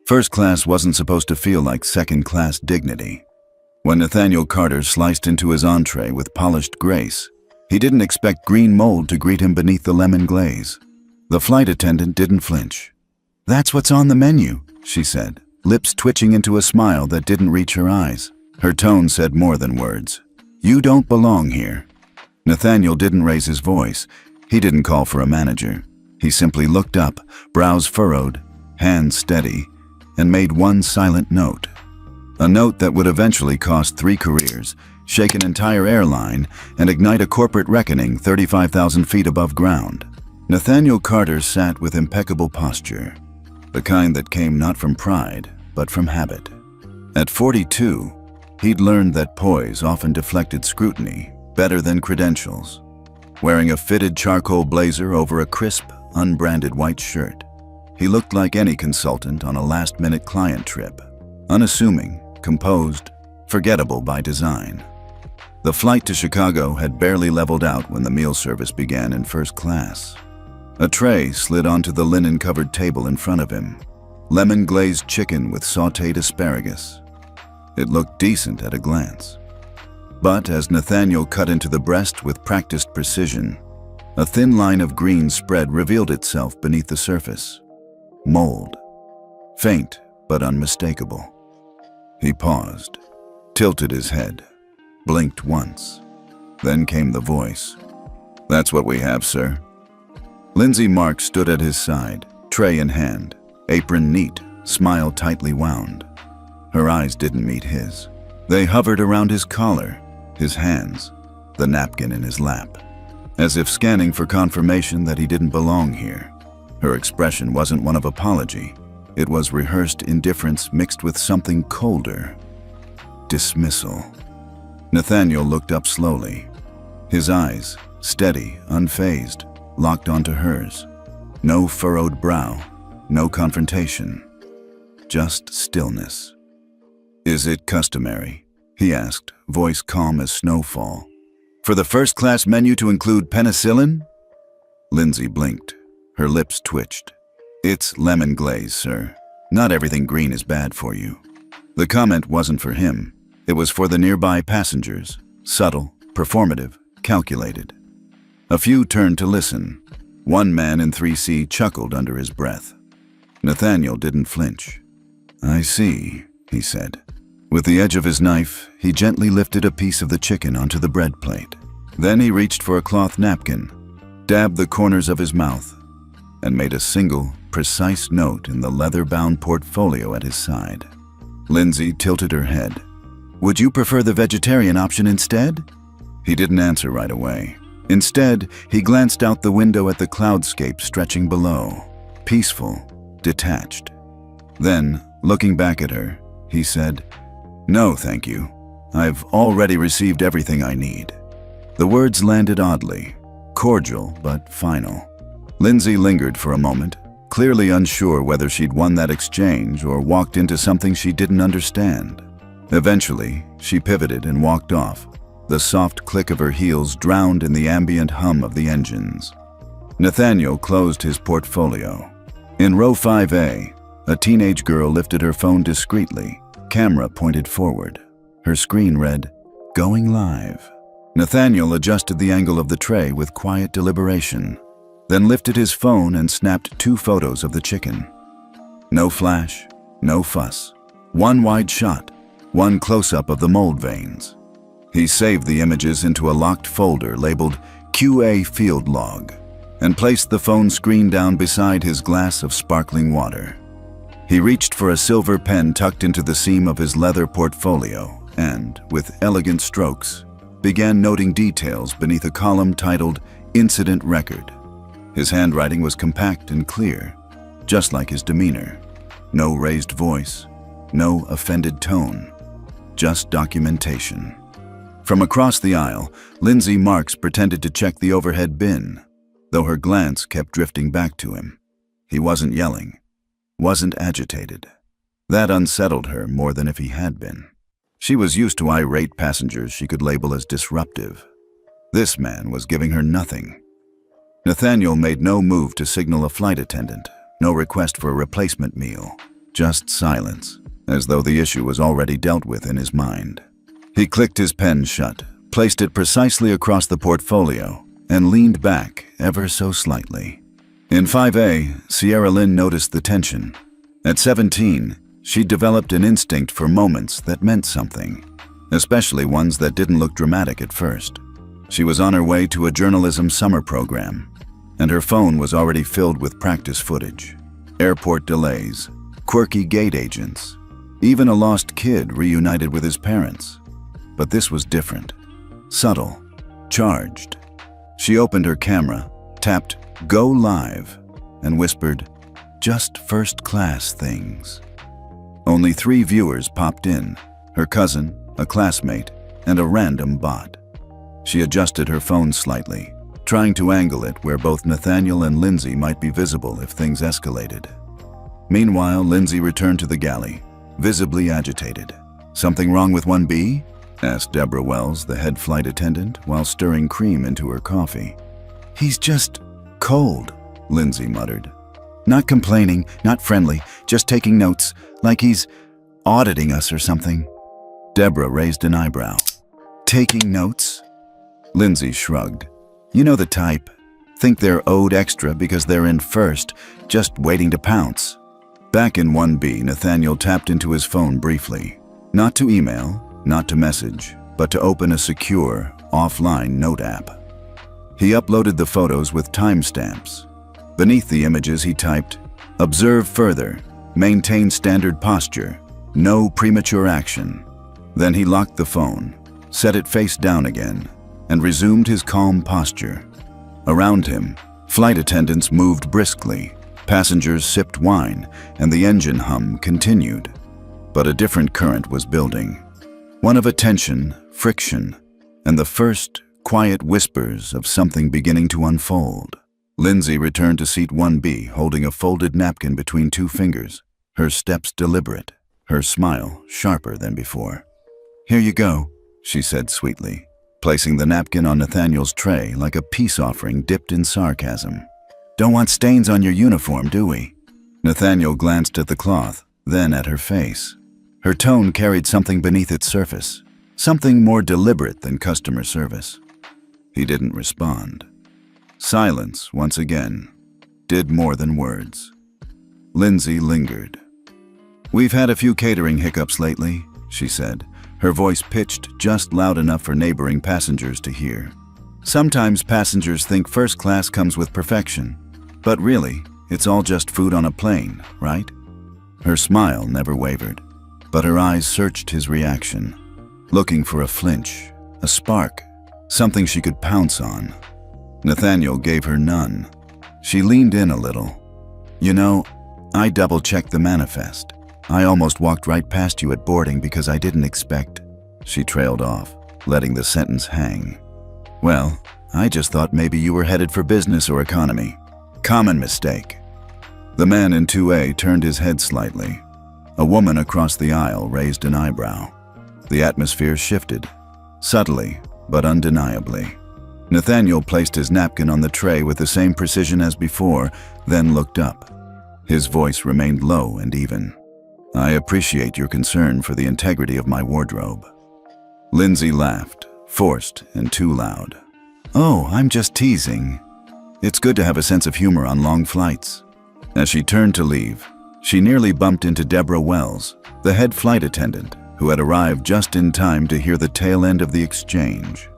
First class wasn't supposed to feel like second-class dignity. When Nathaniel Carter sliced into his entree with polished grace, he didn't expect green mold to greet him beneath the lemon glaze. The flight attendant didn't flinch. "That's what's on the menu," she said, lips twitching into a smile that didn't reach her eyes. Her tone said more than words. "You don't belong here." Nathaniel didn't raise his voice. He didn't call for a manager. He simply looked up, brows furrowed, hands steady, and made one silent note. A note that would eventually cost 3 careers, shake an entire airline, and ignite a corporate reckoning 35,000 feet above ground. Nathaniel Carter sat with impeccable posture, the kind that came not from pride, but from habit. At 42, he'd learned that poise often deflected scrutiny better than credentials. Wearing a fitted charcoal blazer over a crisp, unbranded white shirt, he looked like any consultant on a last-minute client trip, unassuming, composed, forgettable by design. The flight to Chicago had barely leveled out when the meal service began in first class. A tray slid onto the linen-covered table in front of him, lemon-glazed chicken with sautéed asparagus. It looked decent at a glance. But as Nathaniel cut into the breast with practiced precision, a thin line of green spread revealed itself beneath the surface. Mold. Faint but unmistakable. He paused, tilted his head, blinked once. Then came the voice. "That's what we have, sir." Lindsay Marks stood at his side, tray in hand, apron neat, smile tightly wound. Her eyes didn't meet his. They hovered around his collar, his hands, the napkin in his lap, as if scanning for confirmation that he didn't belong here. Her expression wasn't one of apology. It was rehearsed indifference mixed with something colder. Dismissal. Nathaniel looked up slowly. His eyes, steady, unfazed, locked onto hers. No furrowed brow, no confrontation. Just stillness. "Is it customary?" he asked, voice calm as snowfall. "For the first-class menu to include penicillin?" Lindsay blinked. Her lips twitched. "It's lemon glaze, sir. Not everything green is bad for you." The comment wasn't for him. It was for the nearby passengers. Subtle, performative, calculated. A few turned to listen. One man in 3C chuckled under his breath. Nathaniel didn't flinch. "I see," he said. With the edge of his knife, he gently lifted a piece of the chicken onto the bread plate. Then he reached for a cloth napkin, dabbed the corners of his mouth, and made a single, precise note in the leather-bound portfolio at his side. Lindsay tilted her head. "Would you prefer the vegetarian option instead?" He didn't answer right away. Instead, he glanced out the window at the cloudscape stretching below, peaceful, detached. Then, looking back at her, he said, "No, thank you. I've already received everything I need." The words landed oddly, cordial but final. Lindsay lingered for a moment, clearly unsure whether she'd won that exchange or walked into something she didn't understand. Eventually, she pivoted and walked off, the soft click of her heels drowned in the ambient hum of the engines. Nathaniel closed his portfolio. In row 5A, a teenage girl lifted her phone discreetly, camera pointed forward. Her screen read, "Going live." Nathaniel adjusted the angle of the tray with quiet deliberation, then lifted his phone and snapped 2 photos of the chicken. No flash, no fuss. One wide shot, one close-up of the mold veins. He saved the images into a locked folder labeled QA Field Log and placed the phone screen down beside his glass of sparkling water. He reached for a silver pen tucked into the seam of his leather portfolio and, with elegant strokes, began noting details beneath a column titled Incident Record. His handwriting was compact and clear, just like his demeanor. No raised voice, no offended tone, just documentation. From across the aisle, Lindsay Marks pretended to check the overhead bin, though her glance kept drifting back to him. He wasn't yelling, wasn't agitated. That unsettled her more than if he had been. She was used to irate passengers she could label as disruptive. This man was giving her nothing. Nathaniel made no move to signal a flight attendant, no request for a replacement meal. Just silence, as though the issue was already dealt with in his mind. He clicked his pen shut, placed it precisely across the portfolio, and leaned back ever so slightly. In 5A, Sierra Lynn noticed the tension. At 17, she developed an instinct for moments that meant something, especially ones that didn't look dramatic at first. She was on her way to a journalism summer program, and her phone was already filled with practice footage. Airport delays, quirky gate agents, even a lost kid reunited with his parents. But this was different. Subtle, charged. She opened her camera, tapped "Go Live," and whispered, "Just first-class things." Only 3 viewers popped in, her cousin, a classmate, and a random bot. She adjusted her phone slightly, trying to angle it where both Nathaniel and Lindsay might be visible if things escalated. Meanwhile, Lindsay returned to the galley, visibly agitated. "Something wrong with 1B?" asked Deborah Wells, the head flight attendant, while stirring cream into her coffee. "He's just cold," Lindsay muttered. "Not complaining, not friendly, just taking notes, like he's auditing us or something." Deborah raised an eyebrow. "Taking notes?" Lindsay shrugged. "You know the type. Think they're owed extra because they're in first, just waiting to pounce." Back in 1B, Nathaniel tapped into his phone briefly. Not to email, not to message, but to open a secure, offline note app. He uploaded the photos with timestamps. Beneath the images he typed, "Observe further, maintain standard posture, no premature action." Then he locked the phone, set it face down again, and resumed his calm posture. Around him, flight attendants moved briskly, passengers sipped wine, and the engine hum continued. But a different current was building. One of attention, friction, and the first quiet whispers of something beginning to unfold. Lindsay returned to seat 1B, holding a folded napkin between 2 fingers, her steps deliberate, her smile sharper than before. "Here you go," she said sweetly, placing the napkin on Nathaniel's tray like a peace offering dipped in sarcasm. "Don't want stains on your uniform, do we?" Nathaniel glanced at the cloth, then at her face. Her tone carried something beneath its surface, something more deliberate than customer service. He didn't respond. Silence, once again, did more than words. Lindsay lingered. "We've had a few catering hiccups lately," she said, her voice pitched just loud enough for neighboring passengers to hear. "Sometimes passengers think first class comes with perfection, but really, it's all just food on a plane, right?" Her smile never wavered, but her eyes searched his reaction, looking for a flinch, a spark, something she could pounce on. Nathaniel gave her none. She leaned in a little. "You know, I double-checked the manifest. I almost walked right past you at boarding because I didn't expect..." She trailed off, letting the sentence hang. "Well, I just thought maybe you were headed for business or economy. Common mistake." The man in 2A turned his head slightly. A woman across the aisle raised an eyebrow. The atmosphere shifted, subtly but undeniably. Nathaniel placed his napkin on the tray with the same precision as before, then looked up. His voice remained low and even. "I appreciate your concern for the integrity of my wardrobe." Lindsay laughed, forced and too loud. "Oh, I'm just teasing. It's good to have a sense of humor on long flights." As she turned to leave, she nearly bumped into Deborah Wells, the head flight attendant, who had arrived just in time to hear the tail end of the exchange.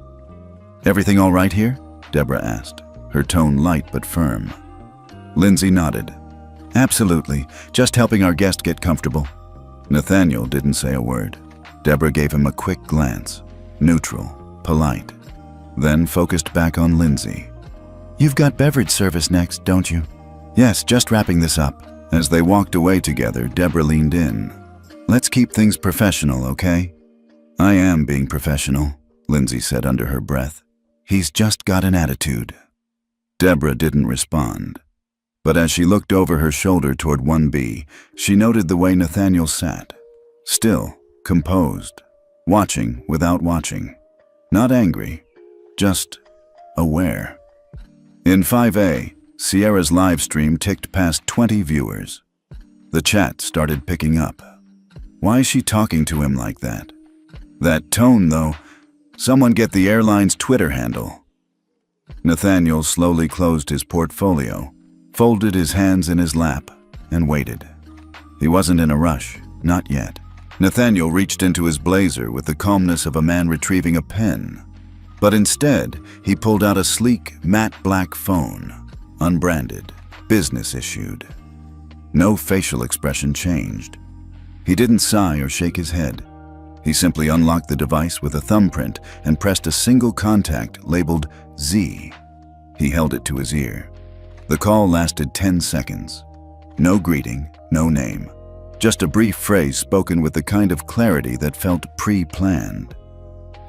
"Everything all right here?" Deborah asked, her tone light but firm. Lindsay nodded. "Absolutely, just helping our guest get comfortable." Nathaniel didn't say a word. Deborah gave him a quick glance, neutral, polite, then focused back on Lindsay. "You've got beverage service next, don't you?" "Yes, just wrapping this up." As they walked away together, Deborah leaned in. "Let's keep things professional, okay?" "I am being professional," Lindsay said under her breath. "He's just got an attitude." Deborah didn't respond. But as she looked over her shoulder toward 1B, she noted the way Nathaniel sat. Still, composed, watching without watching. Not angry, just aware. In 5A, Sierra's live stream ticked past 20 viewers. The chat started picking up. Why is she talking to him like that? That tone, though. Someone get the airline's Twitter handle. Nathaniel slowly closed his portfolio, folded his hands in his lap, and waited. He wasn't in a rush, not yet. Nathaniel reached into his blazer with the calmness of a man retrieving a pen. But instead, he pulled out a sleek, matte black phone, unbranded, business-issued. No facial expression changed. He didn't sigh or shake his head. He simply unlocked the device with a thumbprint and pressed a single contact labeled Z. He held it to his ear. The call lasted 10 seconds. No greeting, no name. Just a brief phrase spoken with the kind of clarity that felt pre-planned.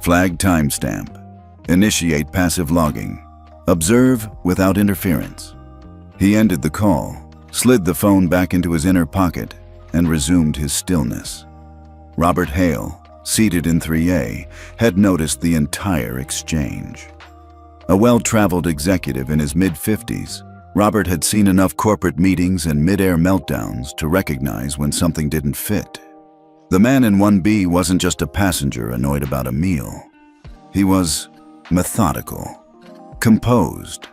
Flag timestamp. Initiate passive logging. Observe without interference. He ended the call, slid the phone back into his inner pocket, and resumed his stillness. Robert Hale, seated in 3A, had noticed the entire exchange. A well-traveled executive in his mid-50s, Robert had seen enough corporate meetings and mid-air meltdowns to recognize when something didn't fit. The man in 1B wasn't just a passenger annoyed about a meal. He was methodical, composed,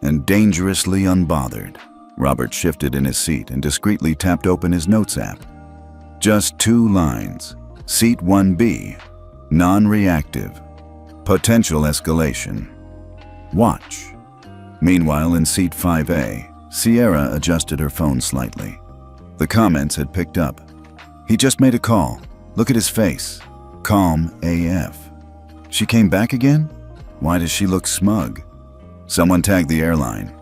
and dangerously unbothered. Robert shifted in his seat and discreetly tapped open his notes app. Just 2 lines. Seat 1B, non-reactive, potential escalation. Watch. Meanwhile, in seat 5A, Sierra adjusted her phone slightly. The comments had picked up. He just made a call. Look at his face. Calm AF. She came back again? Why does she look smug? Someone tagged the airline.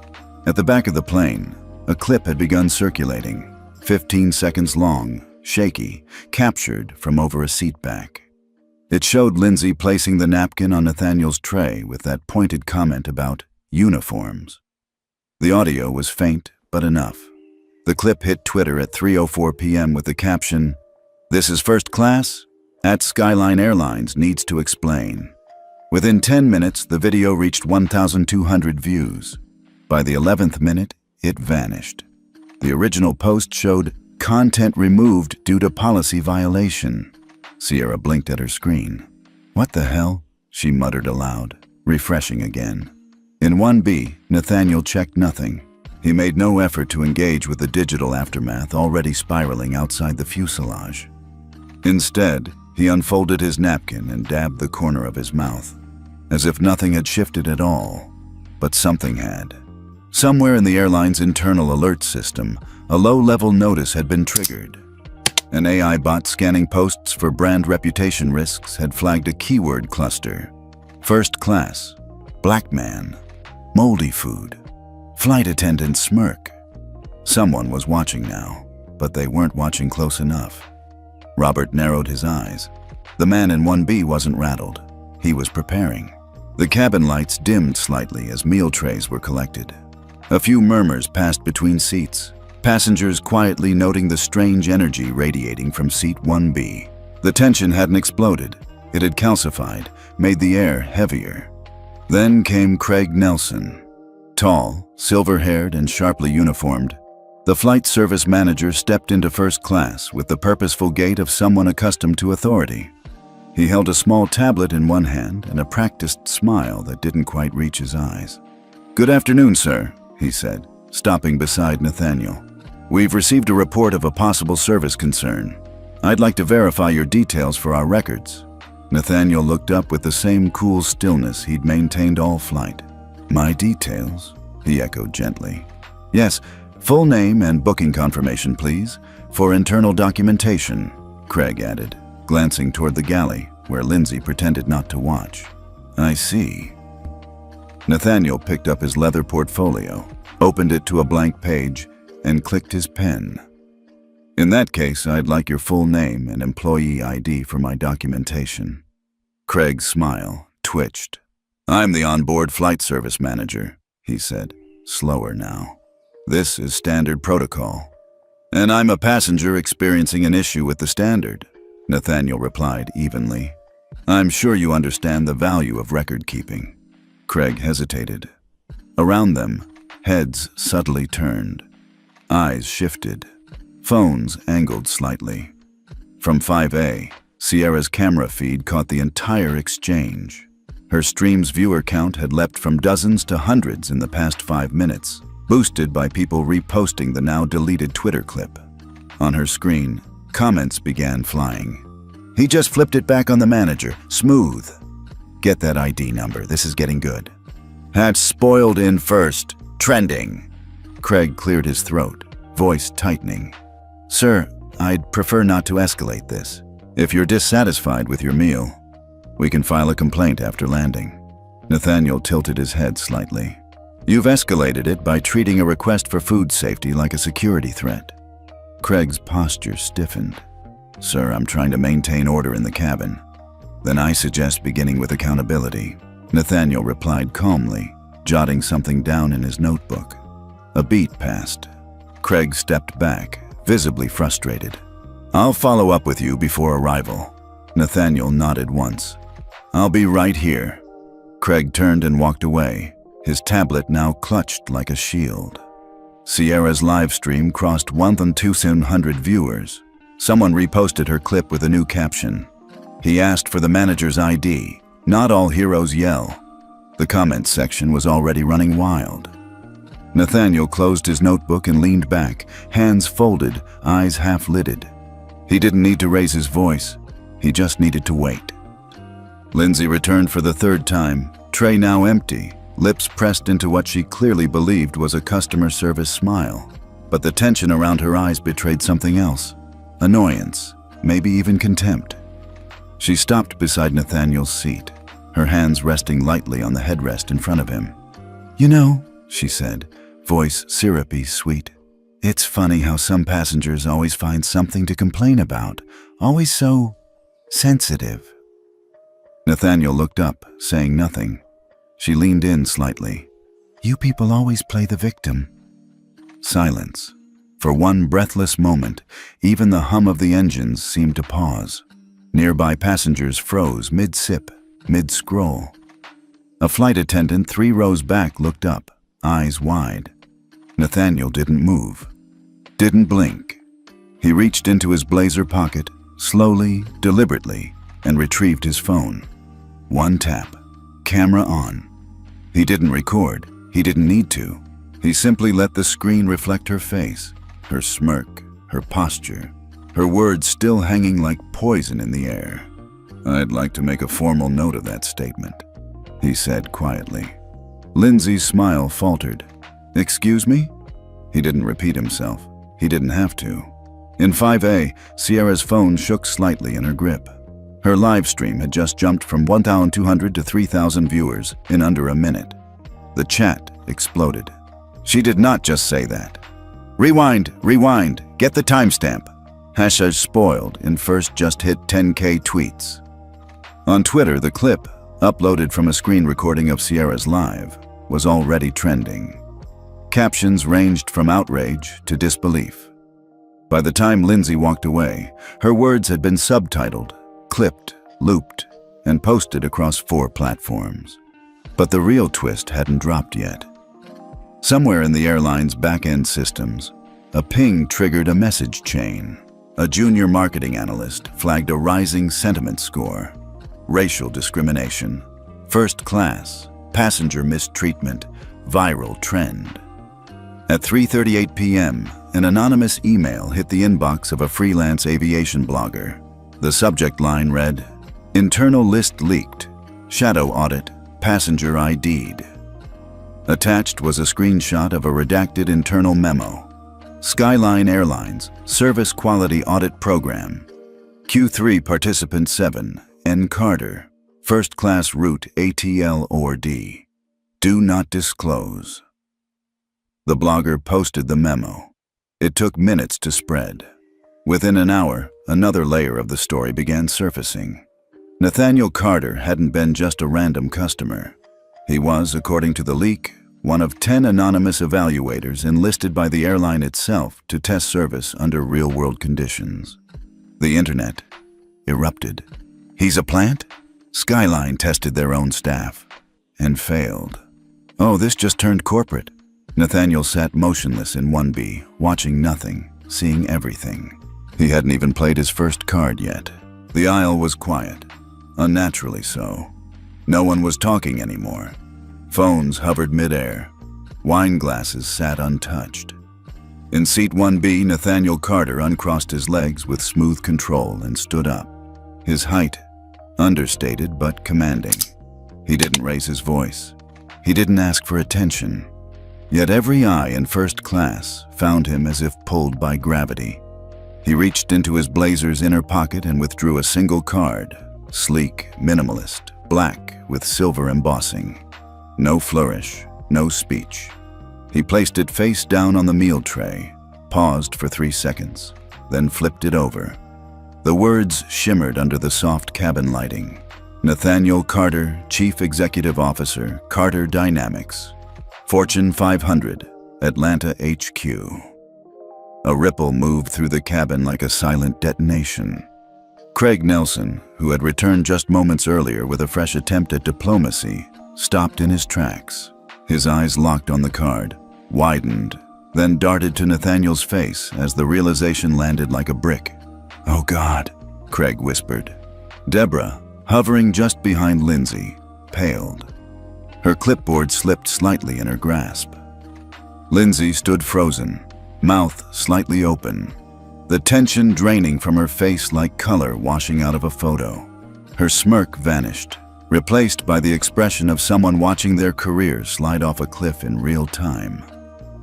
At the back of the plane, a clip had begun circulating, 15 seconds long, shaky, captured from over a seat back. It showed Lindsay placing the napkin on Nathaniel's tray with that pointed comment about uniforms. The audio was faint, but enough. The clip hit Twitter at 3:04 p.m. with the caption, "This is first class? At Skyline Airlines needs to explain." Within 10 minutes, the video reached 1,200 views. By the 11th minute, it vanished. The original post showed content removed due to policy violation. Sierra blinked at her screen. "What the hell?" she muttered aloud, refreshing again. In 1B, Nathaniel checked nothing. He made no effort to engage with the digital aftermath already spiraling outside the fuselage. Instead, he unfolded his napkin and dabbed the corner of his mouth, as if nothing had shifted at all. But something had. Somewhere in the airline's internal alert system, a low-level notice had been triggered. An AI bot scanning posts for brand reputation risks had flagged a keyword cluster. First class, black man, moldy food, flight attendant smirk. Someone was watching now, but they weren't watching close enough. Robert narrowed his eyes. The man in 1B wasn't rattled. He was preparing. The cabin lights dimmed slightly as meal trays were collected. A few murmurs passed between seats, passengers quietly noting the strange energy radiating from seat 1B. The tension hadn't exploded. It had calcified, made the air heavier. Then came Craig Nelson. Tall, silver-haired, and sharply uniformed, the flight service manager stepped into first class with the purposeful gait of someone accustomed to authority. He held a small tablet in one hand and a practiced smile that didn't quite reach his eyes. "Good afternoon, sir," he said, stopping beside Nathaniel. "We've received a report of a possible service concern. I'd like to verify your details for our records." Nathaniel looked up with the same cool stillness he'd maintained all flight. "My details?" he echoed gently. "Yes, full name and booking confirmation, please, for internal documentation," Craig added, glancing toward the galley, where Lindsay pretended not to watch. "I see." Nathaniel picked up his leather portfolio, opened it to a blank page, and clicked his pen. "In that case, I'd like your full name and employee ID for my documentation." Craig's smile twitched. "I'm the onboard flight service manager," he said, slower now. "This is standard protocol." "And I'm a passenger experiencing an issue with the standard," Nathaniel replied evenly. "I'm sure you understand the value of record keeping." Craig hesitated. Around them, heads subtly turned. Eyes shifted. Phones angled slightly. From 5A, Sierra's camera feed caught the entire exchange. Her stream's viewer count had leapt from dozens to hundreds in the past 5 minutes, boosted by people reposting the now deleted Twitter clip. On her screen, comments began flying. "He just flipped it back on the manager. Smooth. Get that ID number. This is getting good. Hatch spoiled in first. Trending." Craig cleared his throat, voice tightening. "Sir, I'd prefer not to escalate this. If you're dissatisfied with your meal, we can file a complaint after landing." Nathaniel tilted his head slightly. "You've escalated it by treating a request for food safety like a security threat." Craig's posture stiffened. "Sir, I'm trying to maintain order in the cabin." "Then I suggest beginning with accountability," Nathaniel replied calmly, jotting something down in his notebook. A beat passed. Craig stepped back, visibly frustrated. "I'll follow up with you before arrival." Nathaniel nodded once. "I'll be right here." Craig turned and walked away, his tablet now clutched like a shield. Sierra's live stream crossed 1,200 viewers. Someone reposted her clip with a new caption. "He asked for the manager's ID. Not all heroes yell." The comments section was already running wild. Nathaniel closed his notebook and leaned back, hands folded, eyes half-lidded. He didn't need to raise his voice. He just needed to wait. Lindsay returned for the third time, tray now empty, lips pressed into what she clearly believed was a customer service smile. But the tension around her eyes betrayed something else. Annoyance, maybe even contempt. She stopped beside Nathaniel's seat, her hands resting lightly on the headrest in front of him. "You know," she said, voice syrupy sweet, "it's funny how some passengers always find something to complain about, always so sensitive." Nathaniel looked up, saying nothing. She leaned in slightly. "You people always play the victim." Silence. For one breathless moment, even the hum of the engines seemed to pause. Nearby passengers froze mid-sip, mid-scroll. A flight attendant 3 rows back looked up, eyes wide. Nathaniel didn't move, didn't blink. He reached into his blazer pocket, slowly, deliberately, and retrieved his phone. One tap, camera on. He didn't record, he didn't need to. He simply let the screen reflect her face, her smirk, her posture, her words still hanging like poison in the air. "I'd like to make a formal note of that statement," he said quietly. Lindsay's smile faltered. "Excuse me?" He didn't repeat himself. He didn't have to. In 5A, Sierra's phone shook slightly in her grip. Her live stream had just jumped from 1,200 to 3,000 viewers in under a minute. The chat exploded. She did not just say that. "Rewind, rewind, get the timestamp." Hashtag spoiled in first just hit 10K tweets. On Twitter, the clip, uploaded from a screen recording of Sierra's live, was already trending. Captions ranged from outrage to disbelief. By the time Lindsay walked away, her words had been subtitled, clipped, looped, and posted across 4 platforms. But the real twist hadn't dropped yet. Somewhere in the airline's back-end systems, a ping triggered a message chain. A junior marketing analyst flagged a rising sentiment score. Racial discrimination, first class, passenger mistreatment, viral trend. At 3:38 p.m., an anonymous email hit the inbox of a freelance aviation blogger. The subject line read, "Internal list leaked. Shadow audit. Passenger ID'd." Attached was a screenshot of a redacted internal memo. Skyline Airlines Service Quality Audit Program. Q3 Participant 7, N. Carter. First Class Route ATL or D. Do not disclose. The blogger posted the memo. It took minutes to spread. Within an hour, another layer of the story began surfacing. Nathaniel Carter hadn't been just a random customer. He was, according to the leak, one of 10 anonymous evaluators enlisted by the airline itself to test service under real-world conditions. The internet erupted. "He's a plant?" Skyline tested their own staff and failed. "Oh, this just turned corporate." Nathaniel sat motionless in 1B, watching nothing, seeing everything. He hadn't even played his first card yet. The aisle was quiet, unnaturally so. No one was talking anymore. Phones hovered midair. Wine glasses sat untouched. In seat 1B, Nathaniel Carter uncrossed his legs with smooth control and stood up. His height, understated but commanding. He didn't raise his voice. He didn't ask for attention. Yet every eye in first class found him as if pulled by gravity. He reached into his blazer's inner pocket and withdrew a single card, sleek, minimalist, black with silver embossing. No flourish, no speech. He placed it face down on the meal tray, paused for 3 seconds, then flipped it over. The words shimmered under the soft cabin lighting. Nathaniel Carter, Chief Executive Officer, Carter Dynamics. Fortune 500, Atlanta HQ. A ripple moved through the cabin like a silent detonation. Craig Nelson, who had returned just moments earlier with a fresh attempt at diplomacy, stopped in his tracks. His eyes locked on the card, widened, then darted to Nathaniel's face as the realization landed like a brick. "Oh God," Craig whispered. Deborah, hovering just behind Lindsay, paled. Her clipboard slipped slightly in her grasp. Lindsay stood frozen, mouth slightly open, the tension draining from her face like color washing out of a photo. Her smirk vanished, replaced by the expression of someone watching their career slide off a cliff in real time.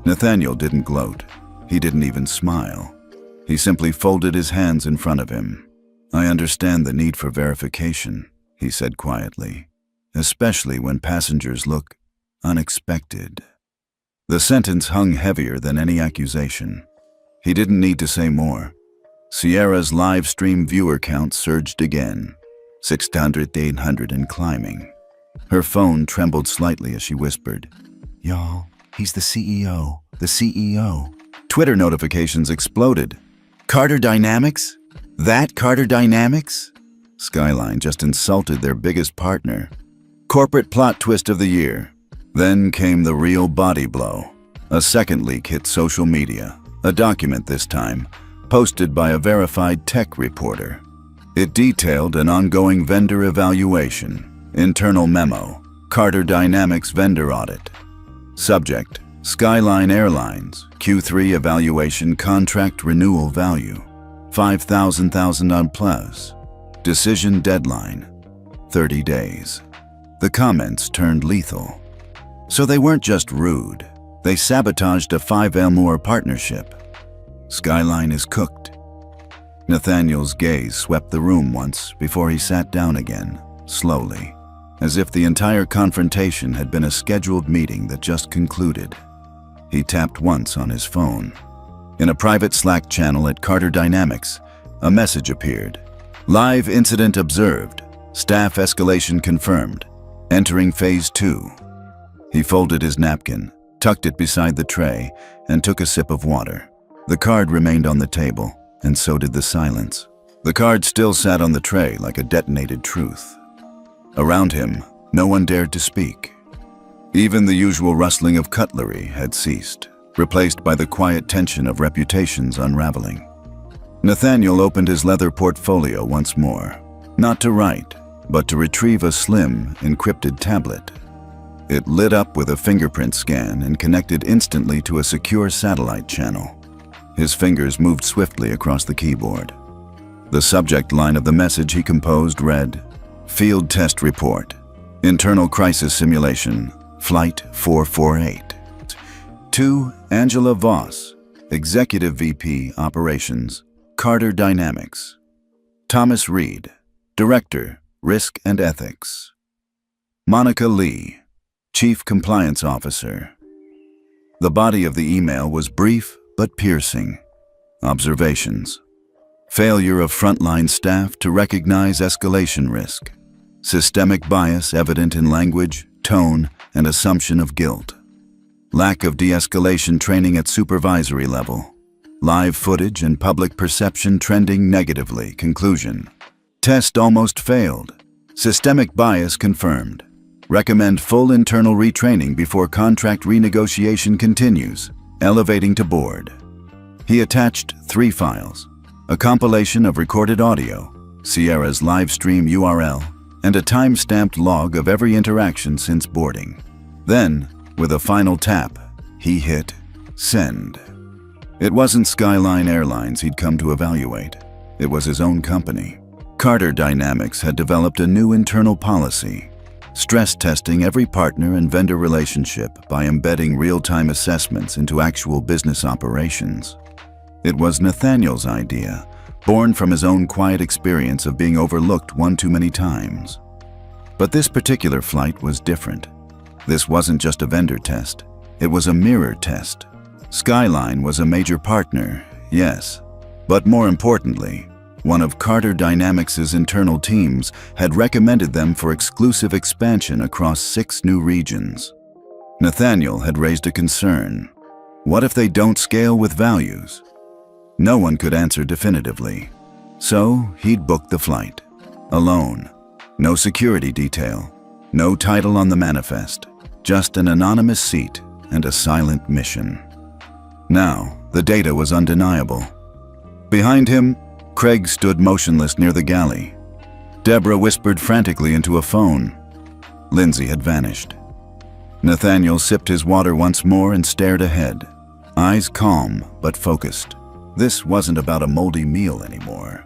Nathaniel didn't gloat. He didn't even smile. He simply folded his hands in front of him. "I understand the need for verification," he said quietly, "especially when passengers look unexpected." The sentence hung heavier than any accusation. He didn't need to say more. Sierra's live stream viewer count surged again, 600, 800 and climbing. Her phone trembled slightly as she whispered, "Y'all, he's the CEO, the CEO." Twitter notifications exploded. "Carter Dynamics? That Carter Dynamics?" Skyline just insulted their biggest partner. Corporate plot twist of the year. Then came the real body blow. A second leak hit social media, a document this time, posted by a verified tech reporter. It detailed an ongoing vendor evaluation, internal memo, Carter Dynamics vendor audit. Subject, Skyline Airlines, Q3 evaluation contract renewal value, 5,000 on plus. Decision deadline, 30 days. The comments turned lethal. So they weren't just rude, they sabotaged a 5M partnership. Skyline is cooked. Nathaniel's gaze swept the room once before he sat down again, slowly, as if the entire confrontation had been a scheduled meeting that just concluded. He tapped once on his phone. In a private Slack channel at Carter Dynamics, a message appeared. "Live incident observed. Staff escalation confirmed. Entering phase 2. He folded his napkin, tucked it beside the tray, and took a sip of water. The card remained on the table, and so did the silence. The card still sat on the tray like a detonated truth. Around him, no one dared to speak. Even the usual rustling of cutlery had ceased, replaced by the quiet tension of reputations unraveling. Nathaniel opened his leather portfolio once more, not to write, but to retrieve a slim, encrypted tablet. It lit up with a fingerprint scan and connected instantly to a secure satellite channel. His fingers moved swiftly across the keyboard. The subject line of the message he composed read, "Field Test Report, Internal Crisis Simulation, Flight 448. To Angela Voss, Executive VP Operations, Carter Dynamics. Thomas Reed, Director, Risk and Ethics. Monica Lee, Chief Compliance Officer." The body of the email was brief but piercing. Observations. Failure of frontline staff to recognize escalation risk. Systemic bias evident in language, tone, and assumption of guilt. Lack of de-escalation training at supervisory level. Live footage and public perception trending negatively. Conclusion. Test almost failed. Systemic bias confirmed. Recommend full internal retraining before contract renegotiation continues. Elevating to board. He attached 3 files: a compilation of recorded audio, Sierra's live stream URL, and a time-stamped log of every interaction since boarding. Then, with a final tap, he hit send. It wasn't Skyline Airlines he'd come to evaluate. It was his own company. Carter Dynamics had developed a new internal policy, stress testing every partner and vendor relationship by embedding real-time assessments into actual business operations. It was Nathaniel's idea, born from his own quiet experience of being overlooked one too many times. But this particular flight was different. This wasn't just a vendor test, it was a mirror test. Skyline was a major partner, yes, but more importantly, one of Carter Dynamics' internal teams had recommended them for exclusive expansion across 6 new regions. Nathaniel had raised a concern. What if they don't scale with values? No one could answer definitively. So he'd booked the flight. Alone. No security detail. No title on the manifest. Just an anonymous seat and a silent mission. Now, the data was undeniable. Behind him, Craig stood motionless near the galley. Deborah whispered frantically into a phone. Lindsay had vanished. Nathaniel sipped his water once more and stared ahead, eyes calm but focused. This wasn't about a moldy meal anymore.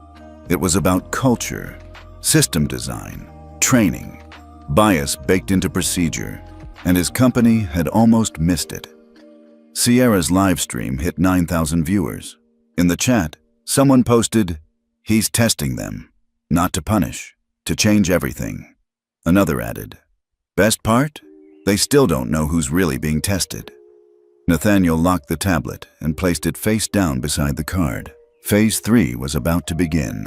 It was about culture, system design, training, bias baked into procedure, and his company had almost missed it. Sierra's live stream hit 9,000 viewers. In the chat, someone posted, "He's testing them, not to punish, to change everything." Another added, "Best part? They still don't know who's really being tested." Nathaniel locked the tablet and placed it face down beside the card. Phase 3 was about to begin.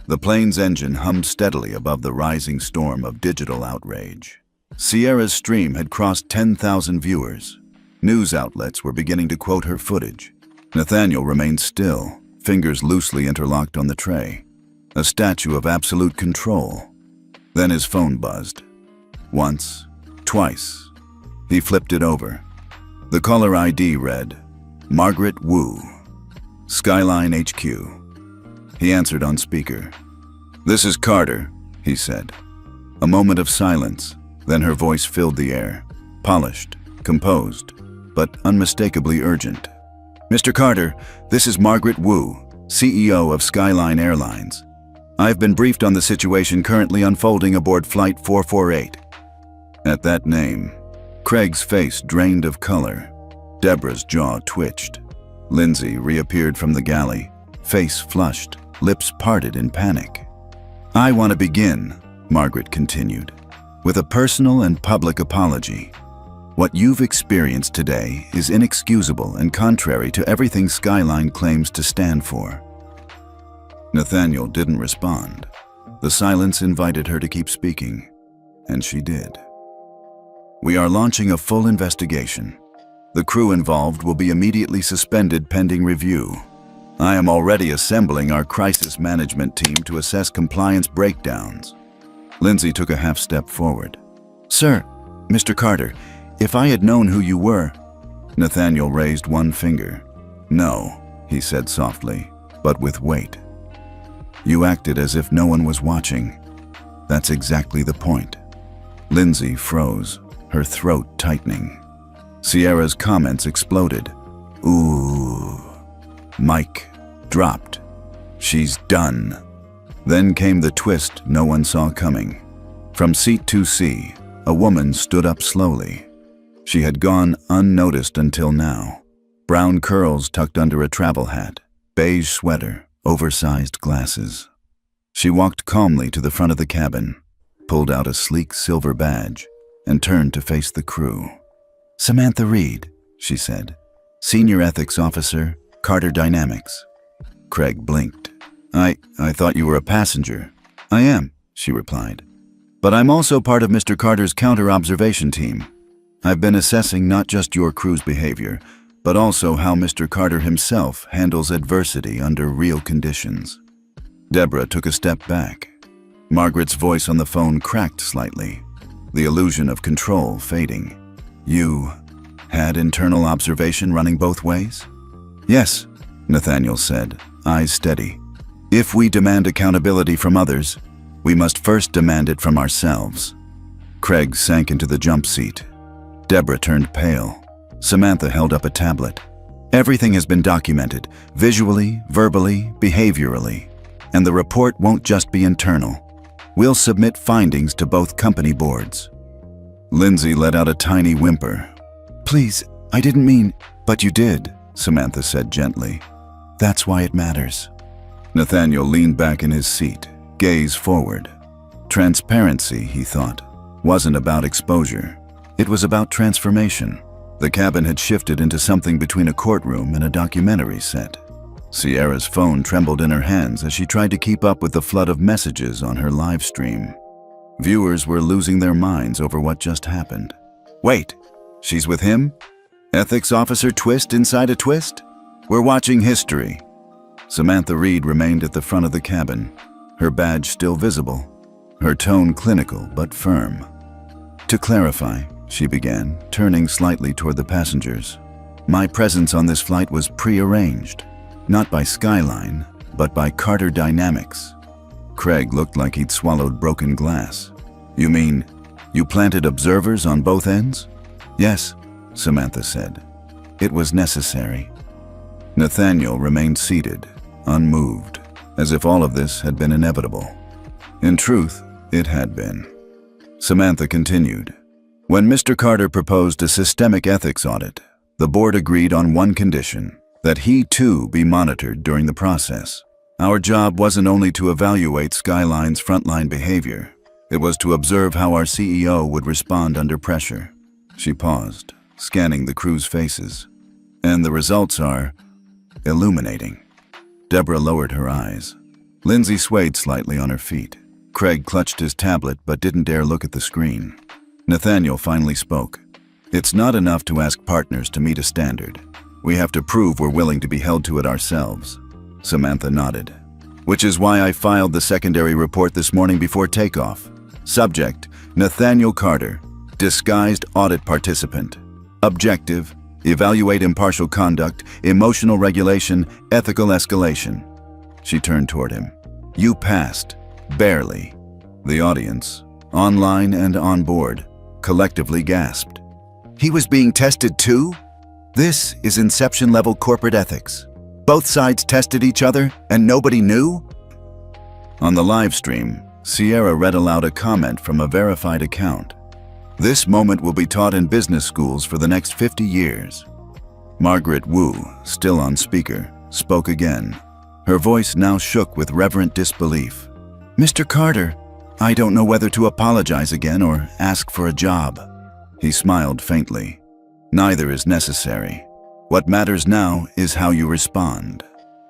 The plane's engine hummed steadily above the rising storm of digital outrage. Sierra's stream had crossed 10,000 viewers. News outlets were beginning to quote her footage. Nathaniel remained still, fingers loosely interlocked on the tray, a statue of absolute control. Then his phone buzzed. Once, twice. He flipped it over. The caller ID read, Margaret Wu, Skyline HQ. He answered on speaker. "This is Carter," he said. A moment of silence, then her voice filled the air, polished, composed, but unmistakably urgent. "Mr. Carter, this is Margaret Wu, CEO of Skyline Airlines. I've been briefed on the situation currently unfolding aboard Flight 448. At that name, Craig's face drained of color. Deborah's jaw twitched. Lindsay reappeared from the galley, face flushed, lips parted in panic. "I want to begin," Margaret continued, "with a personal and public apology. What you've experienced today is inexcusable and contrary to everything Skyline claims to stand for." Nathaniel didn't respond. The silence invited her to keep speaking, and she did. "We are launching a full investigation. The crew involved will be immediately suspended pending review. I am already assembling our crisis management team to assess compliance breakdowns." Lindsay took a half step forward. "Sir, Mr. Carter, if I had known who you were..." Nathaniel raised one finger. "No," he said softly, but with weight. "You acted as if no one was watching. That's exactly the point." Lindsay froze, her throat tightening. Sierra's comments exploded. "Ooh." Mic dropped. "She's done." Then came the twist no one saw coming. From seat 2C, a woman stood up slowly. She had gone unnoticed until now. Brown curls tucked under a travel hat, beige sweater, oversized glasses. She walked calmly to the front of the cabin, pulled out a sleek silver badge, and turned to face the crew. "Samantha Reed," she said, "Senior Ethics Officer, Carter Dynamics." Craig blinked. I thought you were a passenger." "I am," she replied. "But I'm also part of Mr. Carter's counter-observation team. I've been assessing not just your crew's behavior, but also how Mr. Carter himself handles adversity under real conditions." Deborah took a step back. Margaret's voice on the phone cracked slightly, the illusion of control fading. "You had internal observation running both ways?" "Yes," Nathaniel said, eyes steady. If we demand accountability from others, we must first demand it from ourselves. Craig sank into the jump seat. Deborah turned pale. Samantha held up a tablet. Everything has been documented, visually, verbally, behaviorally. And the report won't just be internal. We'll submit findings to both company boards. Lindsay let out a tiny whimper. Please, I didn't mean… But you did, Samantha said gently. That's why it matters. Nathaniel leaned back in his seat, gaze forward. Transparency, he thought, wasn't about exposure. It was about transformation. The cabin had shifted into something between a courtroom and a documentary set. Sierra's phone trembled in her hands as she tried to keep up with the flood of messages on her live stream. Viewers were losing their minds over what just happened. Wait, she's with him? Ethics officer twist inside a twist? We're watching history. Samantha Reed remained at the front of the cabin, her badge still visible, her tone clinical but firm. To clarify, she began, turning slightly toward the passengers. My presence on this flight was prearranged, not by Skyline, but by Carter Dynamics. Craig looked like he'd swallowed broken glass. You mean, you planted observers on both ends? Yes, Samantha said. It was necessary. Nathaniel remained seated, unmoved, as if all of this had been inevitable. In truth, it had been. Samantha continued. When Mr. Carter proposed a systemic ethics audit, the board agreed on one condition, that he too be monitored during the process. Our job wasn't only to evaluate Skyline's frontline behavior, it was to observe how our CEO would respond under pressure. She paused, scanning the crew's faces. And the results are illuminating. Deborah lowered her eyes. Lindsay swayed slightly on her feet. Craig clutched his tablet but didn't dare look at the screen. Nathaniel finally spoke. It's not enough to ask partners to meet a standard. We have to prove we're willing to be held to it ourselves. Samantha nodded. Which is why I filed the secondary report this morning before takeoff. Subject, Nathaniel Carter, disguised audit participant. Objective, evaluate impartial conduct, emotional regulation, ethical escalation. She turned toward him. You passed, barely. The audience, online and on board, collectively gasped. He was being tested too? This is Inception-level corporate ethics. Both sides tested each other and nobody knew? On the live stream, Sierra read aloud a comment from a verified account. This moment will be taught in business schools for the next 50 years. Margaret Wu, still on speaker, spoke again. Her voice now shook with reverent disbelief. Mr. Carter, I don't know whether to apologize again or ask for a job. He smiled faintly. Neither is necessary. What matters now is how you respond.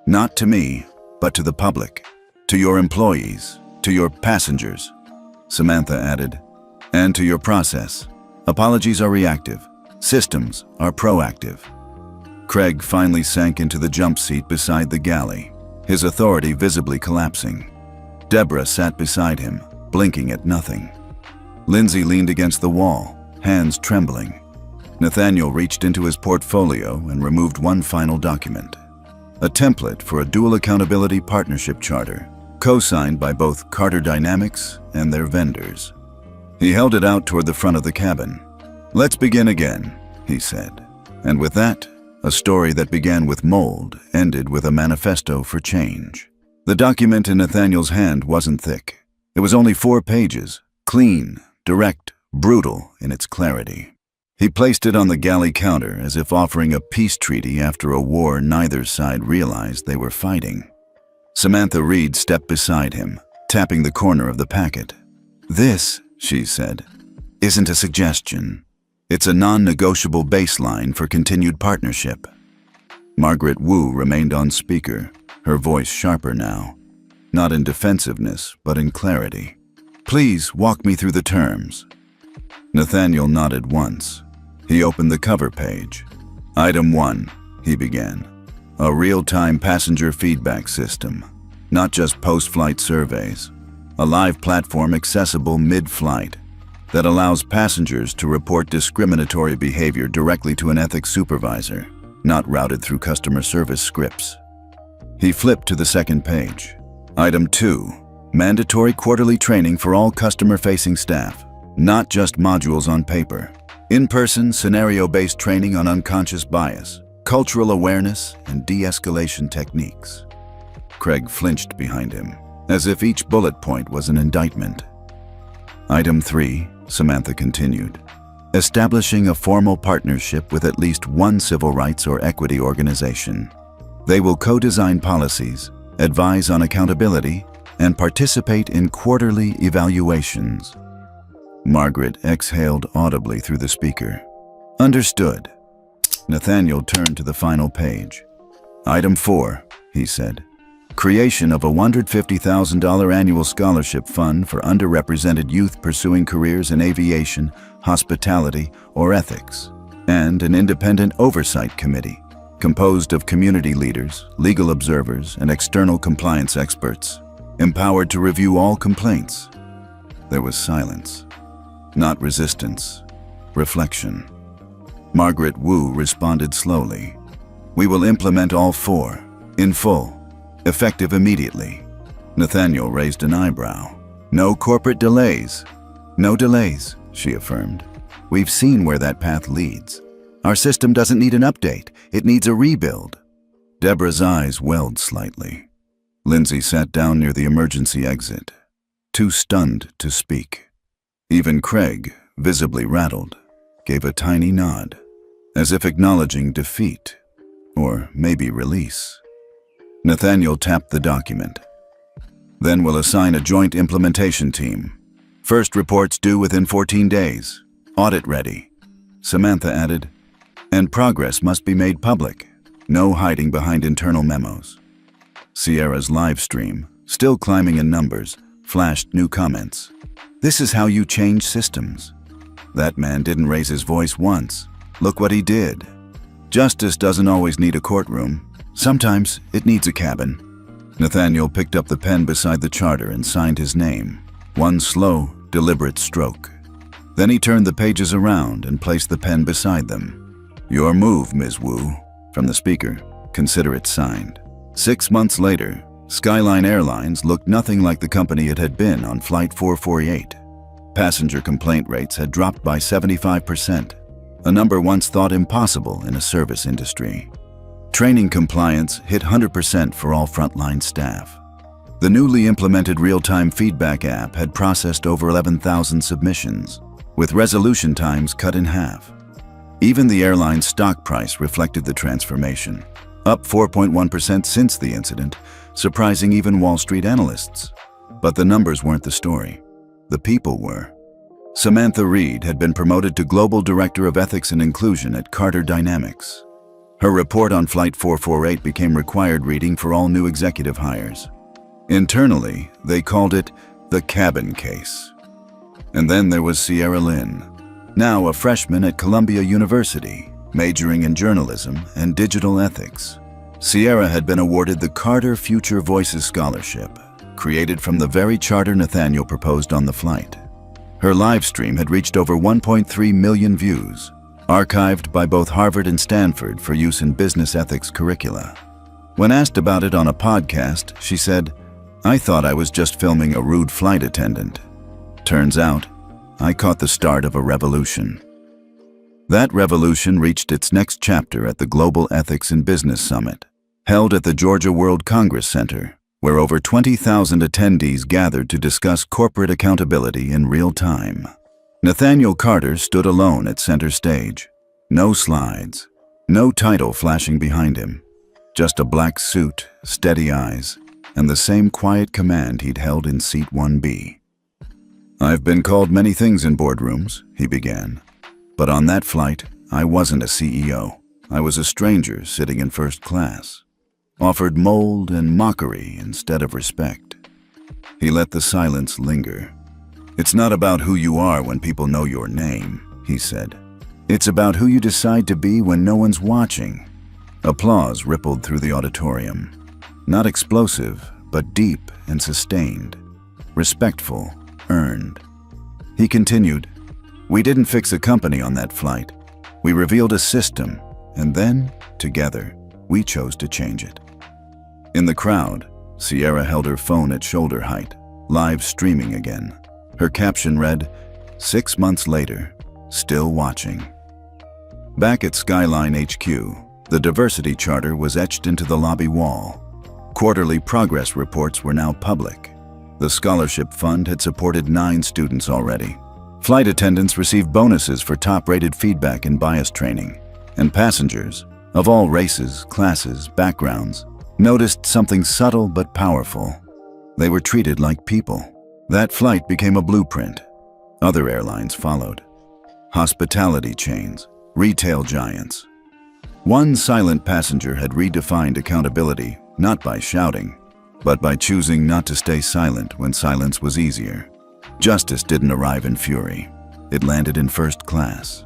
Not to me, but to the public, to your employees, to your passengers. Samantha added, and to your process. Apologies are reactive. Systems are proactive. Craig finally sank into the jump seat beside the galley, his authority visibly collapsing. Deborah sat beside him, blinking at nothing. Lindsay leaned against the wall, hands trembling. Nathaniel reached into his portfolio and removed one final document. A template for a dual accountability partnership charter, co-signed by both Carter Dynamics and their vendors. He held it out toward the front of the cabin. Let's begin again, he said. And with that, a story that began with mold ended with a manifesto for change. The document in Nathaniel's hand wasn't thick. It was only 4 pages, clean, direct, brutal in its clarity. He placed it on the galley counter as if offering a peace treaty after a war neither side realized they were fighting. Samantha Reed stepped beside him, tapping the corner of the packet. This, she said, isn't a suggestion. It's a non-negotiable baseline for continued partnership. Margaret Wu remained on speaker, her voice sharper now. Not in defensiveness, but in clarity. Please walk me through the terms. Nathaniel nodded once. He opened the cover page. Item 1, he began. A real-time passenger feedback system. Not just post-flight surveys. A live platform accessible mid-flight that allows passengers to report discriminatory behavior directly to an ethics supervisor, not routed through customer service scripts. He flipped to the second page. Item 2. Mandatory quarterly training for all customer-facing staff, not just modules on paper. In-person, scenario-based training on unconscious bias, cultural awareness, and de-escalation techniques. Craig flinched behind him, as if each bullet point was an indictment. Item 3, Samantha continued. Establishing a formal partnership with at least one civil rights or equity organization. They will co-design policies, advise on accountability, and participate in quarterly evaluations. Margaret exhaled audibly through the speaker. Understood. Nathaniel turned to the final page. Item 4, he said. Creation of a $150,000 annual scholarship fund for underrepresented youth pursuing careers in aviation, hospitality, or ethics, and an independent oversight committee composed of community leaders, legal observers, and external compliance experts, empowered to review all complaints. There was silence. Not resistance. Reflection. Margaret Wu responded slowly. We will implement all 4, in full, effective immediately. Nathaniel raised an eyebrow. No corporate delays. No delays, she affirmed. We've seen where that path leads. Our system doesn't need an update. It needs a rebuild. Deborah's eyes welled slightly. Lindsay sat down near the emergency exit, too stunned to speak. Even Craig, visibly rattled, gave a tiny nod, as if acknowledging defeat, or maybe release. Nathaniel tapped the document. Then we'll assign a joint implementation team. First reports due within 14 days. Audit ready. Samantha added, and progress must be made public. No hiding behind internal memos. Sierra's live stream, still climbing in numbers, flashed new comments. This is how you change systems. That man didn't raise his voice once. Look what he did. Justice doesn't always need a courtroom. Sometimes it needs a cabin. Nathaniel picked up the pen beside the charter and signed his name. One slow, deliberate stroke. Then he turned the pages around and placed the pen beside them. Your move, Ms. Wu. From the speaker, consider it signed. 6 months later, Skyline Airlines looked nothing like the company it had been on Flight 448. Passenger complaint rates had dropped by 75%, a number once thought impossible in a service industry. Training compliance hit 100% for all frontline staff. The newly implemented real-time feedback app had processed over 11,000 submissions, with resolution times cut in half. Even the airline's stock price reflected the transformation, up 4.1% since the incident, surprising even Wall Street analysts. But the numbers weren't the story. The people were. Samantha Reed had been promoted to Global Director of Ethics and Inclusion at Carter Dynamics. Her report on Flight 448 became required reading for all new executive hires. Internally, they called it the cabin case. And then there was Sierra Lynn, now a freshman at Columbia University, majoring in journalism and digital ethics. Sierra had been awarded the Carter Future Voices Scholarship, created from the very charter Nathaniel proposed on the flight. Her live stream had reached over 1.3 million views, archived by both Harvard and Stanford for use in business ethics curricula. When asked about it on a podcast, she said, I thought I was just filming a rude flight attendant. Turns out, I caught the start of a revolution. That revolution reached its next chapter at the Global Ethics in Business Summit, held at the Georgia World Congress Center, where over 20,000 attendees gathered to discuss corporate accountability in real time. Nathaniel Carter stood alone at center stage. No slides, no title flashing behind him, just a black suit, steady eyes, and the same quiet command he'd held in seat 1B. I've been called many things in boardrooms, he began. But on that flight, I wasn't a CEO. I was a stranger sitting in first class, offered mold and mockery instead of respect. He let the silence linger. It's not about who you are when people know your name, he said. It's about who you decide to be when no one's watching. Applause rippled through the auditorium. Not explosive, but deep and sustained. Respectful, earned. He continued, we didn't fix a company on that flight. We revealed a system, and then, together, we chose to change it. In the crowd, Sierra held her phone at shoulder height, live streaming again. Her caption read, "6 months later, still watching." Back at Skyline HQ, the diversity charter was etched into the lobby wall. Quarterly progress reports were now public. The scholarship fund had supported 9 students already. Flight attendants received bonuses for top-rated feedback and bias training. And passengers, of all races, classes, backgrounds, noticed something subtle but powerful. They were treated like people. That flight became a blueprint. Other airlines followed. Hospitality chains, retail giants. One silent passenger had redefined accountability, not by shouting, but by choosing not to stay silent when silence was easier. Justice didn't arrive in fury. It landed in first class.